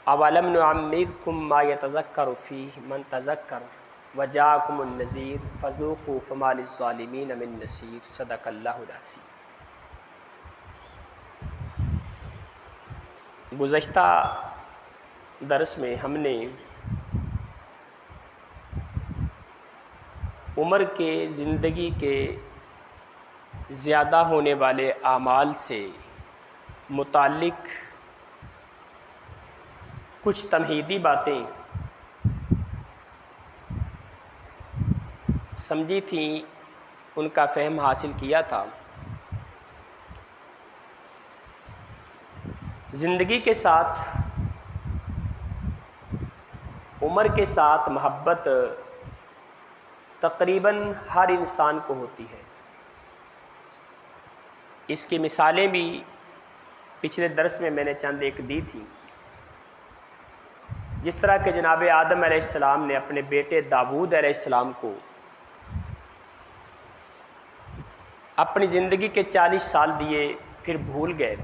اولم نعمرکم ما یتذکر فیہ من تذکر وجاءکم النذیر فذوقوا فما للظالمین من نصیر۔ صدق اللہ العظیم۔ گزشتہ درس میں ہم نے عمر کے زندگی کے زیادہ ہونے والے اعمال سے متعلق کچھ تمہیدی باتیں سمجھی تھیں، ان کا فہم حاصل کیا تھا۔ زندگی کے ساتھ، عمر کے ساتھ محبت تقریباً ہر انسان کو ہوتی ہے۔ اس کی مثالیں بھی پچھلے درس میں نے چند ایک دی تھی، جس طرح کہ جناب آدم علیہ السلام نے اپنے بیٹے داؤد علیہ السلام کو اپنی زندگی کے 40 سال دیے، پھر بھول گئے۔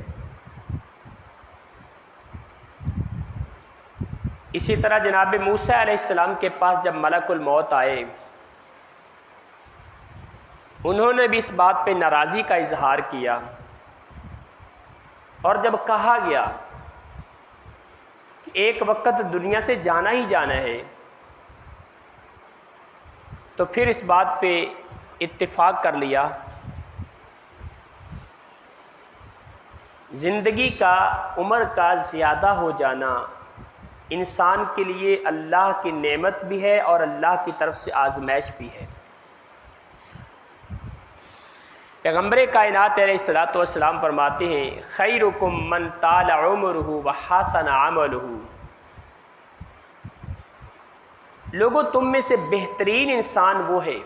اسی طرح جناب موسیٰ علیہ السلام کے پاس جب ملک الموت آئے، انہوں نے بھی اس بات پہ ناراضی کا اظہار کیا، اور جب کہا گیا کہ ایک وقت دنیا سے جانا ہی جانا ہے، تو پھر اس بات پہ اتفاق کر لیا۔ زندگی کا، عمر کا زیادہ ہو جانا انسان کے لیے اللہ کی نعمت بھی ہے اور اللہ کی طرف سے آزمائش بھی ہے۔ پیغمبر کائنات علیہ الصلوۃ والسلام فرماتے ہیں، خیرکم من طال عمرہ وحسن عملہ۔ لوگوں، تم میں سے بہترین انسان وہ ہے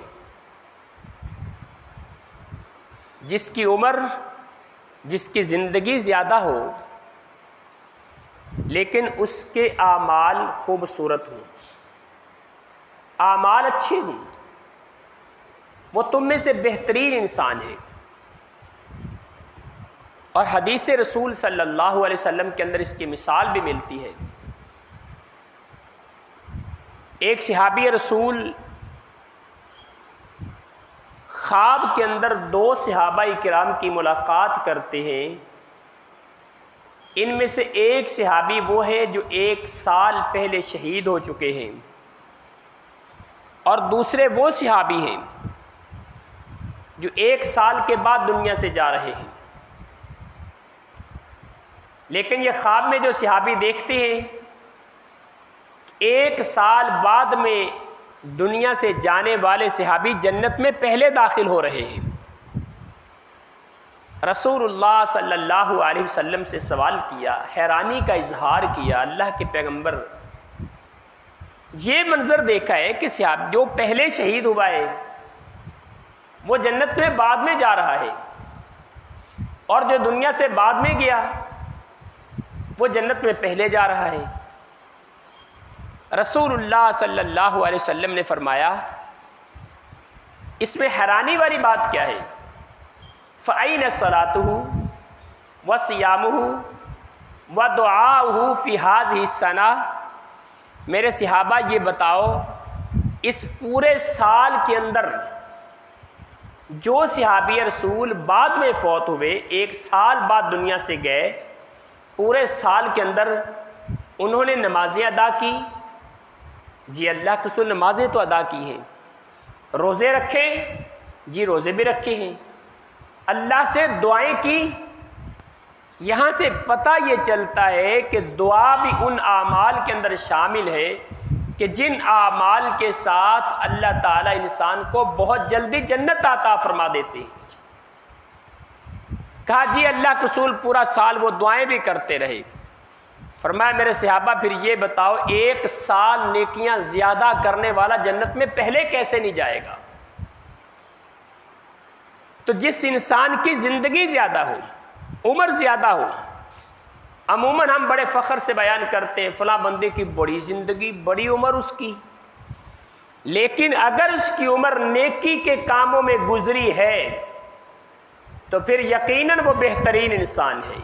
جس کی عمر، جس کی زندگی زیادہ ہو لیکن اس کے اعمال خوبصورت ہوں، اعمال اچھے ہوں، وہ تم میں سے بہترین انسان ہے۔ اور حدیث رسول صلی اللہ علیہ وسلم کے اندر اس کی مثال بھی ملتی ہے۔ ایک صحابی رسول خواب کے اندر 2 صحابہ کرام کی ملاقات کرتے ہیں۔ ان میں سے ایک صحابی وہ ہے جو 1 سال پہلے شہید ہو چکے ہیں، اور دوسرے وہ صحابی ہیں جو 1 سال کے بعد دنیا سے جا رہے ہیں۔ لیکن یہ خواب میں جو صحابی دیکھتے ہیں، 1 سال بعد میں دنیا سے جانے والے صحابی جنت میں پہلے داخل ہو رہے ہیں۔ رسول اللہ صلی اللہ علیہ وسلم سے سوال کیا، حیرانی کا اظہار کیا، اللہ کے پیغمبر، یہ منظر دیکھا ہے کہ صحابی جو پہلے شہید ہوا ہے وہ جنت میں بعد میں جا رہا ہے، اور جو دنیا سے بعد میں گیا وہ جنت میں پہلے جا رہا ہے۔ رسول اللہ صلی اللہ علیہ وسلم نے فرمایا، اس میں حیرانی والی بات کیا ہے؟ فَأَيْنَ صَلَاتُهُ وَصِيَامُهُ وَدُعَاؤُهُ فِي هَذِهِ السَّنَةِ۔ میرے صحابہ یہ بتاؤ، اس پورے سال کے اندر جو صحابی رسول بعد میں فوت ہوئے، 1 سال بعد دنیا سے گئے، پورے سال کے اندر انہوں نے نمازیں ادا کی؟ جی اللہ کے رسول نمازیں تو ادا کی ہیں۔ روزے رکھے؟ جی روزے بھی رکھے ہیں۔ اللہ سے دعائیں کی؟ یہاں سے پتہ یہ چلتا ہے کہ دعا بھی ان اعمال کے اندر شامل ہے کہ جن اعمال کے ساتھ اللہ تعالیٰ انسان کو بہت جلدی جنت عطا فرما دیتے ہیں۔ کہا جی اللہ کے رسول پورا سال وہ دعائیں بھی کرتے رہے۔ فرمایا میرے صحابہ پھر یہ بتاؤ، 1 سال نیکیاں زیادہ کرنے والا جنت میں پہلے کیسے نہیں جائے گا؟ تو جس انسان کی زندگی زیادہ ہو، عمر زیادہ ہو، عموماً ہم بڑے فخر سے بیان کرتے ہیں فلاں بندے کی بڑی زندگی، بڑی عمر اس کی، لیکن اگر اس کی عمر نیکی کے کاموں میں گزری ہے تو پھر یقیناً وہ بہترین انسان ہے،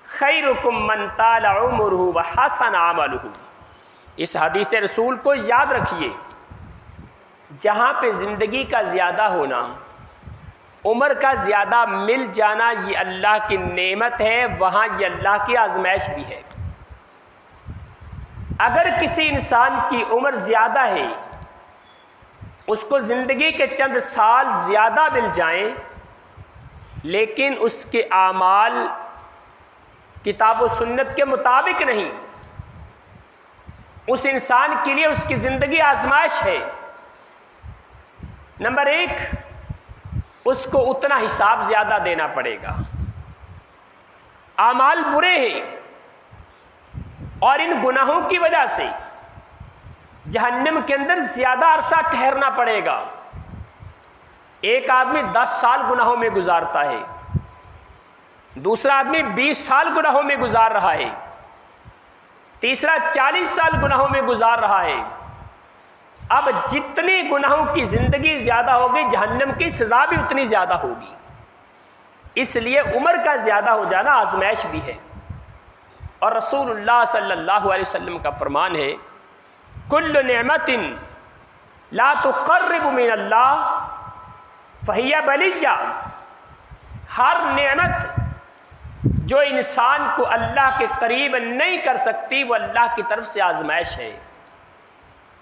خیرکم من طال عمرہ وحسن عملہ۔ اس حدیث رسول کو یاد رکھیے، جہاں پہ زندگی کا زیادہ ہونا، عمر کا زیادہ مل جانا یہ اللہ کی نعمت ہے، وہاں یہ اللہ کی آزمائش بھی ہے۔ اگر کسی انسان کی عمر زیادہ ہے، اس کو زندگی کے چند سال زیادہ مل جائیں، لیکن اس کے اعمال کتاب و سنت کے مطابق نہیں، اس انسان کے لیے اس کی زندگی آزمائش ہے۔ نمبر ایک، اس کو اتنا حساب زیادہ دینا پڑے گا، اعمال برے ہیں اور ان گناہوں کی وجہ سے جہنم کے اندر زیادہ عرصہ ٹھہرنا پڑے گا۔ ایک آدمی 10 سال گناہوں میں گزارتا ہے، دوسرا آدمی 20 سال گناہوں میں گزار رہا ہے، تیسرا 40 سال گناہوں میں گزار رہا ہے۔ اب جتنی گناہوں کی زندگی زیادہ ہوگی، جہنم کی سزا بھی اتنی زیادہ ہوگی۔ اس لیے عمر کا زیادہ ہو جانا آزمائش بھی ہے۔ اور رسول اللہ صلی اللہ علیہ وسلم کا فرمان ہے، کل نعمت لا تقرب من اللہ فہی بلیہ۔ ہر نعمت جو انسان کو اللہ کے قریب نہیں کر سکتی، وہ اللہ کی طرف سے آزمائش ہے۔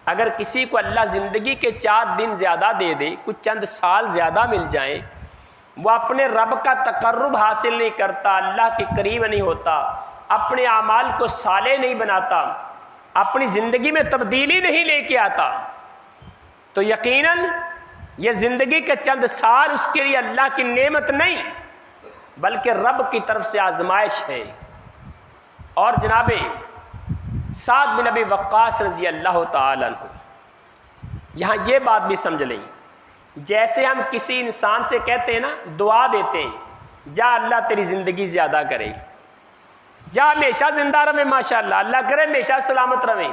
اگر کسی کو اللہ زندگی کے 4 دن زیادہ دے دے، کچھ چند سال زیادہ مل جائیں، وہ اپنے رب کا تقرب حاصل نہیں کرتا، اللہ کے قریب نہیں ہوتا، اپنے اعمال کو صالح نہیں بناتا، اپنی زندگی میں تبدیلی نہیں لے کے آتا، تو یقیناً یہ زندگی کے چند سال اس کے لیے اللہ کی نعمت نہیں بلکہ رب کی طرف سے آزمائش ہے۔ اور جناب سعد بن ابی وقاص رضی اللہ تعالیٰ عنہ یہاں یہ بات بھی سمجھ لیں، جیسے ہم کسی انسان سے کہتے ہیں نا، دعا دیتے ہیں، جا اللہ تیری زندگی زیادہ کرے، جا ہمیشہ زندہ رہے، ماشاءاللہ اللہ کرے ہمیشہ سلامت رہے۔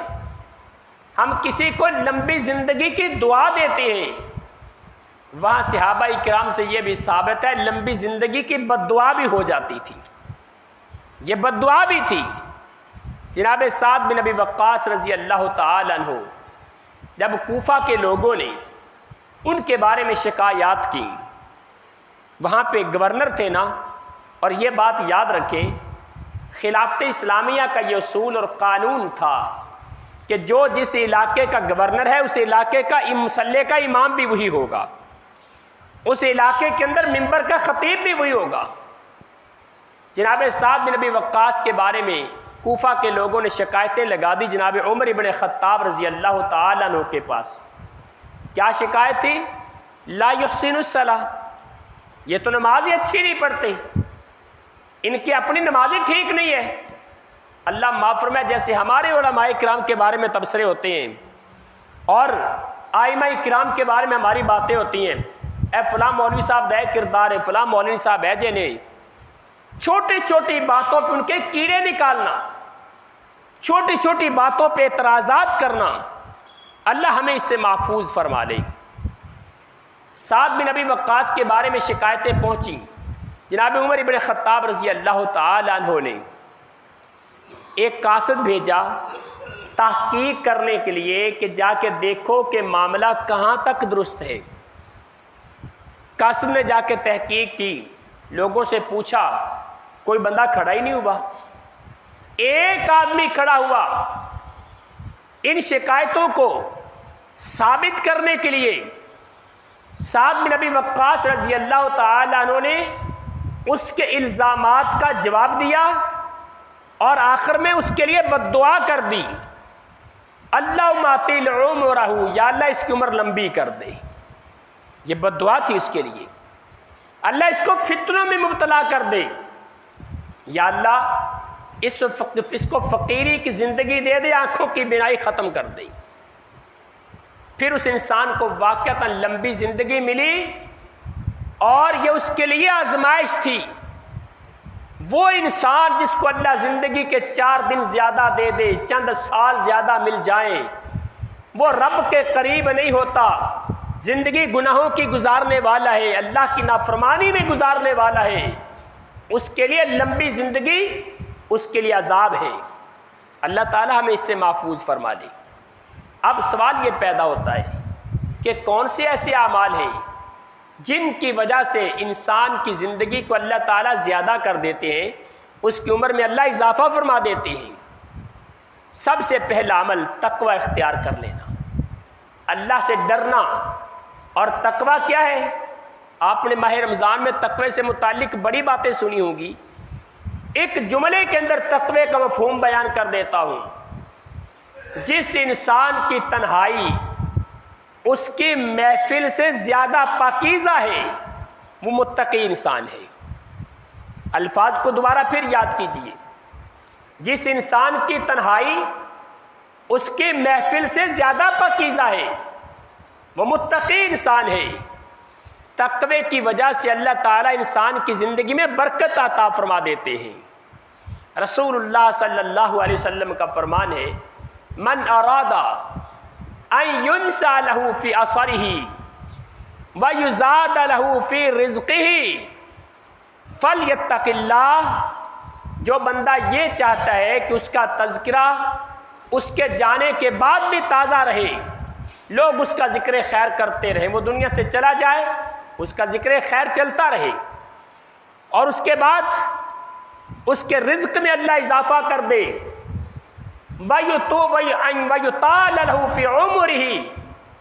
ہم کسی کو لمبی زندگی کی دعا دیتے ہیں، وہاں صحابہ کرام سے یہ بھی ثابت ہے لمبی زندگی کی بد دعا بھی ہو جاتی تھی، یہ بد دعا بھی تھی۔ جناب سعد بن ابی وقاص رضی اللہ تعالیٰ عنہ جب کوفہ کے لوگوں نے ان کے بارے میں شکایات کی، وہاں پہ گورنر تھے نا، اور یہ بات یاد رکھیں، خلافت اسلامیہ کا یہ اصول اور قانون تھا کہ جو جس علاقے کا گورنر ہے، اس علاقے کا مسلح کا امام بھی وہی ہوگا، اس علاقے کے اندر منبر کا خطیب بھی وہی ہوگا۔ جناب سعد بن ابی وقاص کے بارے میں کوفہ کے لوگوں نے شکایتیں لگا دی جناب عمر ابن خطاب رضی اللہ تعالیٰ عنہ کے پاس۔ کیا شکایت تھی؟ لا یحسن الصلاۃ، یہ تو نمازیں اچھی نہیں پڑھتے، ان کی اپنی نمازیں ٹھیک نہیں ہے۔ اللہ معاف فرمائے، جیسے ہمارے علماء کرام کے بارے میں تبصرے ہوتے ہیں اور ائمہ کرام کے بارے میں ہماری باتیں ہوتی ہیں، اے فلاں مولوی صاحب دے کردار ہے، فلاں مولوی صاحب ہے جنے، چھوٹی چھوٹی باتوں پہ ان کے کیڑے نکالنا، چھوٹی چھوٹی باتوں پہ اعتراضات کرنا، اللہ ہمیں اس سے محفوظ فرما لے۔ سعد بن ابی وقاص کے بارے میں شکایتیں پہنچی، جناب عمر ابن خطاب رضی اللہ تعالیٰ عنہ نے ایک قاصد بھیجا تحقیق کرنے کے لیے کہ جا کے دیکھو کہ معاملہ کہاں تک درست ہے۔ قاصد نے جا کے تحقیق کی، لوگوں سے پوچھا، کوئی بندہ کھڑا ہی نہیں ہوا، ایک آدمی کھڑا ہوا ان شکایتوں کو ثابت کرنے کے لیے۔ سعد بن ابی وقاص رضی اللہ تعالیٰ عنہ نے اس کے الزامات کا جواب دیا اور آخر میں اس کے لیے بد دعا کر دی، اللہم اطیل عمرہ، یا اللہ اس کی عمر لمبی کر دے۔ یہ بد دعا تھی اس کے لیے، اللہ اس کو فتنوں میں مبتلا کر دے، یا اللہ اس کو فقیری کی زندگی دے دے، آنکھوں کی بینائی ختم کر دے۔ پھر اس انسان کو واقعتاً لمبی زندگی ملی اور یہ اس کے لیے آزمائش تھی۔ وہ انسان جس کو اللہ زندگی کے 4 دن زیادہ دے دے، چند سال زیادہ مل جائیں، وہ رب کے قریب نہیں ہوتا، زندگی گناہوں کی گزارنے والا ہے، اللہ کی نافرمانی میں گزارنے والا ہے، اس کے لیے لمبی زندگی اس کے لیے عذاب ہے۔ اللہ تعالیٰ ہمیں اس سے محفوظ فرما دے۔ اب سوال یہ پیدا ہوتا ہے کہ کون سے ایسے اعمال ہیں جن کی وجہ سے انسان کی زندگی کو اللہ تعالیٰ زیادہ کر دیتے ہیں، اس کی عمر میں اللہ اضافہ فرما دیتے ہیں۔ سب سے پہلا عمل تقوی اختیار کر لینا، اللہ سے ڈرنا۔ اور تقوی کیا ہے؟ آپ نے ماہ رمضان میں تقوی سے متعلق بڑی باتیں سنی ہوں گی۔ ایک جملے کے اندر تقوی کا مفہوم بیان کر دیتا ہوں۔ جس انسان کی تنہائی اس کی محفل سے زیادہ پاکیزہ ہے، وہ متقی انسان ہے۔ الفاظ کو دوبارہ پھر یاد کیجئے۔ جس انسان کی تنہائی اس کی محفل سے زیادہ پاکیزہ ہے، وہ متقی انسان ہے۔ تقوی کی وجہ سے اللہ تعالیٰ انسان کی زندگی میں برکت عطا فرما دیتے ہیں۔ رسول اللہ صلی اللہ علیہ وسلم کا فرمان ہے، من اراد ان ينسى له في اثره ويزاد له في رزقه فليتق الله۔ جو بندہ یہ چاہتا ہے کہ اس کا تذکرہ اس کے جانے کے بعد بھی تازہ رہے، لوگ اس کا ذکر خیر کرتے رہیں، وہ دنیا سے چلا جائے اس کا ذکر خیر چلتا رہے، اور اس کے بعد اس کے رزق میں اللہ اضافہ کر دے، وَيُطَالَ لَهُ فِي عُمُرِهِ،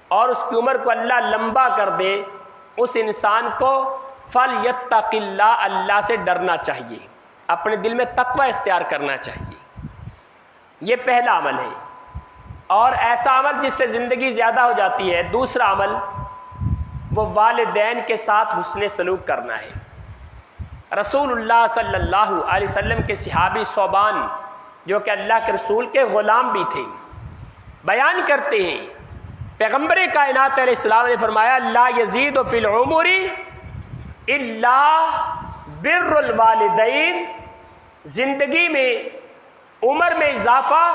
اور اس کی عمر کو اللہ لمبا کر دے، اس انسان کو فَلْيَتَّقِ اللَّهَ، اللہ سے ڈرنا چاہیے، اپنے دل میں تقوی اختیار کرنا چاہیے۔ یہ پہلا عمل ہے، اور ایسا عمل جس سے زندگی زیادہ ہو جاتی ہے۔ دوسرا عمل وہ والدین کے ساتھ حسن سلوک کرنا ہے۔ رسول اللہ صلی اللہ علیہ وسلم کے صحابی ثوبان، جو کہ اللہ کے رسول کے غلام بھی تھے، بیان کرتے ہیں، پیغمبر کائنات علیہ السلام نے فرمایا، لا یزید فی العمر الا بر الوالدین، زندگی میں عمر میں اضافہ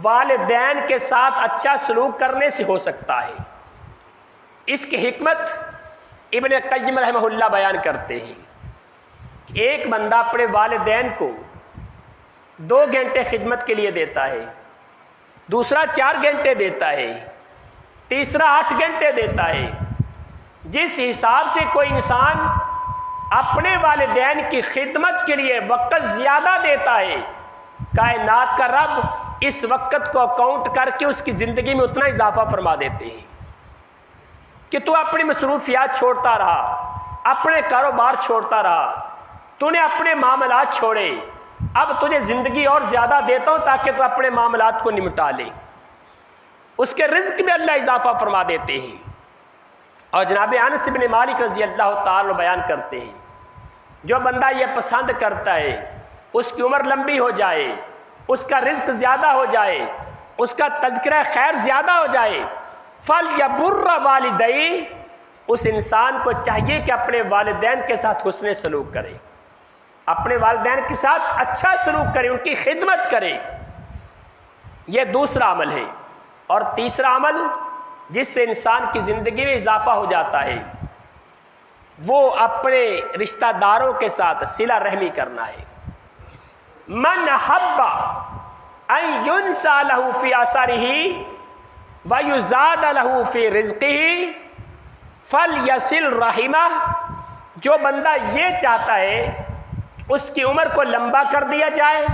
والدین کے ساتھ اچھا سلوک کرنے سے ہو سکتا ہے۔ اس کی حکمت ابن قیم رحمہ اللہ بیان کرتے ہیں کہ ایک بندہ اپنے والدین کو 2 گھنٹے خدمت کے لیے دیتا ہے، دوسرا 4 گھنٹے دیتا ہے، تیسرا 8 گھنٹے دیتا ہے۔ جس حساب سے کوئی انسان اپنے والدین کی خدمت کے لیے وقت زیادہ دیتا ہے، کائنات کا رب اس وقت کو اکاؤنٹ کر کے اس کی زندگی میں اتنا اضافہ فرما دیتے ہیں کہ تو اپنی مصروفیات چھوڑتا رہا، اپنے کاروبار چھوڑتا رہا، تو نے اپنے معاملات چھوڑے، اب تجھے زندگی اور زیادہ دیتا ہوں تاکہ تو اپنے معاملات کو نمٹا لے۔ اس کے رزق میں اللہ اضافہ فرما دیتے ہیں۔ اور جناب انس بن مالک رضی اللہ تعالیٰ بیان کرتے ہیں، جو بندہ یہ پسند کرتا ہے اس کی عمر لمبی ہو جائے، اس کا رزق زیادہ ہو جائے، اس کا تذکرہ خیر زیادہ ہو جائے، فَلْيَبُرَّ وَالِدَيْهِ، اس انسان کو چاہیے کہ اپنے والدین کے ساتھ حسن سلوک کرے، اپنے والدین کے ساتھ اچھا سلوک کرے، ان کی خدمت کرے۔ یہ دوسرا عمل ہے۔ اور تیسرا عمل جس سے انسان کی زندگی میں اضافہ ہو جاتا ہے، وہ اپنے رشتہ داروں کے ساتھ صلہ رحمی کرنا ہے۔ من حب ان ينسى له في اثره ويزاد له في رزقه فليصل رحمه، جو بندہ یہ چاہتا ہے اس کی عمر کو لمبا کر دیا جائے،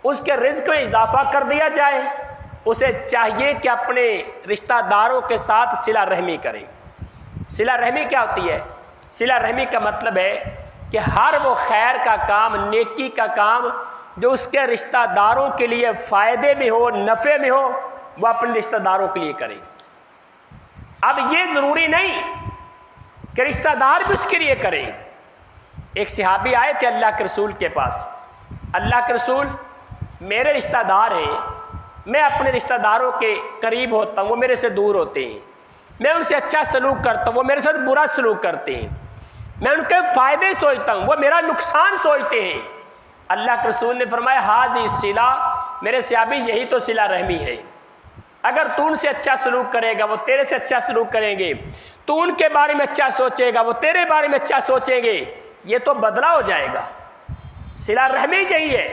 اس کے رزق میں اضافہ کر دیا جائے، اسے چاہیے کہ اپنے رشتہ داروں کے ساتھ صلہ رحمی کرے۔ صلہ رحمی کیا ہوتی ہے؟ صلہ رحمی کا مطلب ہے کہ ہر وہ خیر کا کام، نیکی کا کام جو اس کے رشتہ داروں کے لیے فائدے میں ہو، نفع میں ہو، وہ اپنے رشتہ داروں کے لیے کرے۔ اب یہ ضروری نہیں کہ رشتہ دار بھی اس کے لیے کرے۔ ایک صحابی آئے تھے اللہ کے رسول کے پاس، اللہ کے رسول میرے رشتہ دار ہیں، میں اپنے رشتہ داروں کے قریب ہوتا ہوں، وہ میرے سے دور ہوتے ہیں، میں ان سے اچھا سلوک کرتا ہوں، وہ میرے ساتھ برا سلوک کرتے ہیں، میں ان کے فائدے سوچتا ہوں، وہ میرا نقصان سوچتے ہیں۔ اللہ کے رسول نے فرمایا، ہاذی صلہ، میرے صحابی یہی تو صلہ رحمی ہے۔ اگر تو ان سے اچھا سلوک کرے گا وہ تیرے سے اچھا سلوک کریں گے، تو ان کے بارے میں اچھا سوچے گا وہ تیرے بارے میں اچھا سوچیں گے، یہ تو بدلہ ہو جائے گا۔ صلہ رحمی یہی ہے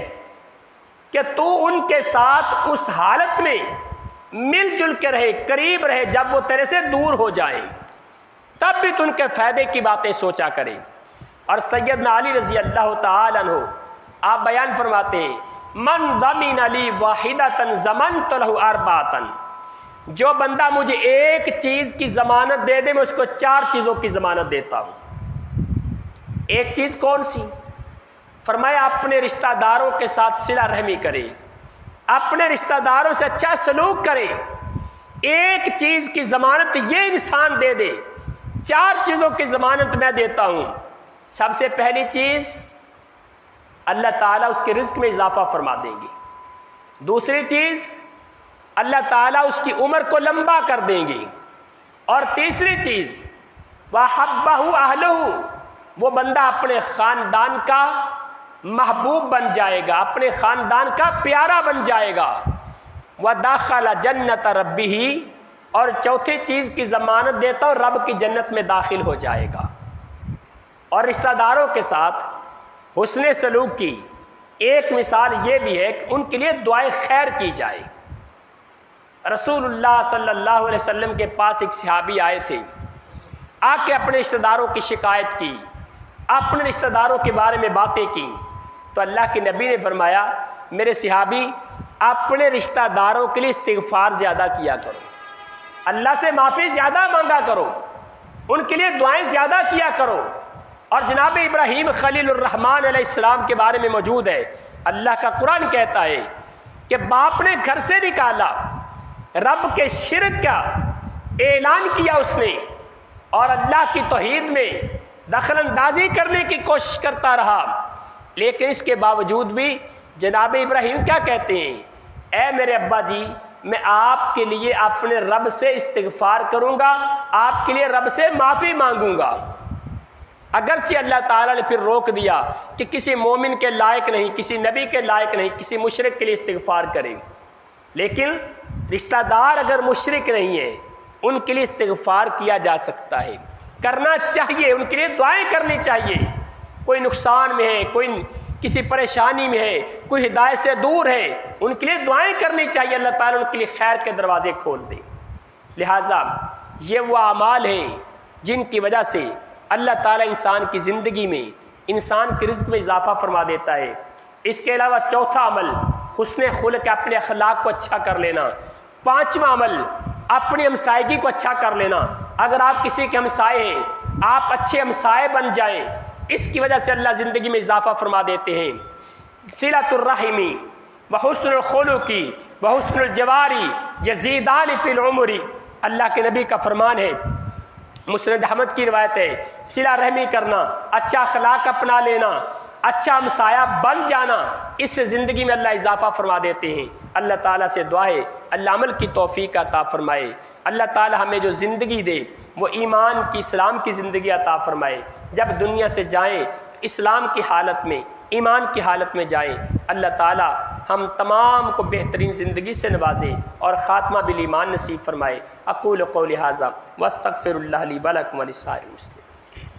کہ تو ان کے ساتھ اس حالت میں مل جل کے رہے، قریب رہے، جب وہ تیرے سے دور ہو جائیں تب بھی تو ان کے فائدے کی باتیں سوچا کرے۔ اور سیدنا علی رضی اللہ تعالیٰ عنہ آپ بیان فرماتے ہیں، من ضمن لی واحدۃ ضمنت لہ اربعۃ، جو بندہ مجھے ایک چیز کی ضمانت دے دے میں اس کو 4 چیزوں کی ضمانت دیتا ہوں۔ ایک چیز کون سی؟ فرمایا اپنے رشتہ داروں کے ساتھ صلہ رحمی کرے، اپنے رشتہ داروں سے اچھا سلوک کرے۔ ایک چیز کی ضمانت یہ انسان دے دے، 4 چیزوں کی ضمانت میں دیتا ہوں۔ سب سے پہلی چیز، اللہ تعالیٰ اس کے رزق میں اضافہ فرما دیں گے۔ دوسری چیز، اللہ تعالیٰ اس کی عمر کو لمبا کر دیں گے۔ اور تیسری چیز، وَحَبَّهُ أَهْلُهُ، وہ بندہ اپنے خاندان کا محبوب بن جائے گا، اپنے خاندان کا پیارا بن جائے گا۔ وَدَخَلَ جَنَّةَ رَبِّهِ، اور چوتھی چیز کی ضمانت دیتا ہوں، رب کی جنت میں داخل ہو جائے گا۔ اور رشتہ داروں کے ساتھ حسن سلوک کی ایک مثال یہ بھی ہے کہ ان کے لیے دعائے خیر کی جائے۔ رسول اللہ صلی اللہ علیہ وسلم کے پاس ایک صحابی آئے تھے، آ کے اپنے رشتہ داروں کی شکایت کی، اپنے رشتہ داروں کے بارے میں باتیں کی، تو اللہ کے نبی نے فرمایا، میرے صحابی اپنے رشتہ داروں کے لیے استغفار زیادہ کیا کرو، اللہ سے معافی زیادہ مانگا کرو، ان کے لیے دعائیں زیادہ کیا کرو۔ اور جناب ابراہیم خلیل الرحمن علیہ السلام کے بارے میں موجود ہے، اللہ کا قرآن کہتا ہے کہ باپ نے گھر سے نکالا، رب کے شرک کا اعلان کیا اس نے، اور اللہ کی توحید میں دخل اندازی کرنے کی کوشش کرتا رہا، لیکن اس کے باوجود بھی جناب ابراہیم کیا کہتے ہیں، اے میرے ابا جی، میں آپ کے لیے اپنے رب سے استغفار کروں گا، آپ کے لیے رب سے معافی مانگوں گا۔ اگرچہ اللہ تعالیٰ نے پھر روک دیا کہ کسی مومن کے لائق نہیں، کسی نبی کے لائق نہیں، کسی مشرک کے لیے استغفار کریں، لیکن رشتہ دار اگر مشرک نہیں ہے ان کے لیے استغفار کیا جا سکتا ہے، کرنا چاہیے، ان کے لیے دعائیں کرنی چاہیے۔ کوئی نقصان میں ہے، کوئی کسی پریشانی میں ہے، کوئی ہدایت سے دور ہے، ان کے لیے دعائیں کرنی چاہیے، اللہ تعالیٰ ان کے لیے خیر کے دروازے کھول دے۔ لہٰذا یہ وہ اعمال ہیں جن کی وجہ سے اللہ تعالیٰ انسان کی زندگی میں، انسان کے رزق میں اضافہ فرما دیتا ہے۔ اس کے علاوہ چوتھا عمل حسن خلق، اپنے اخلاق کو اچھا کر لینا۔ پانچواں عمل اپنی ہمسائیگی کو اچھا کر لینا۔ اگر آپ کسی کے ہمسائے ہیں، آپ اچھے ہمسائے بن جائیں، اس کی وجہ سے اللہ زندگی میں اضافہ فرما دیتے ہیں۔ صلۃ الرحم وحسن الخلق وحسن الجوار یزیدان فی العمر، اللہ کے نبی کا فرمان ہے، مسند احمد کی روایت ہے، صلہ رحمی کرنا، اچھا اخلاق اپنا لینا، اچھا ہمسایہ بن جانا، اس سے زندگی میں اللہ اضافہ فرما دیتے ہیں۔ اللہ تعالیٰ سے دعا ہے اللہ عمل کی توفیق عطا فرمائے، اللہ تعالیٰ ہمیں جو زندگی دے وہ ایمان کی، اسلام کی زندگی عطا فرمائے۔ جب دنیا سے جائیں اسلام کی حالت میں، ایمان کی حالت میں جائیں، اللہ تعالیٰ ہم تمام کو بہترین زندگی سے نوازے اور خاتمہ بالایمان نصیب فرمائے۔ اقول قولی ھذا واستغفر اللہ لی ولکم ولسائر المسلمین۔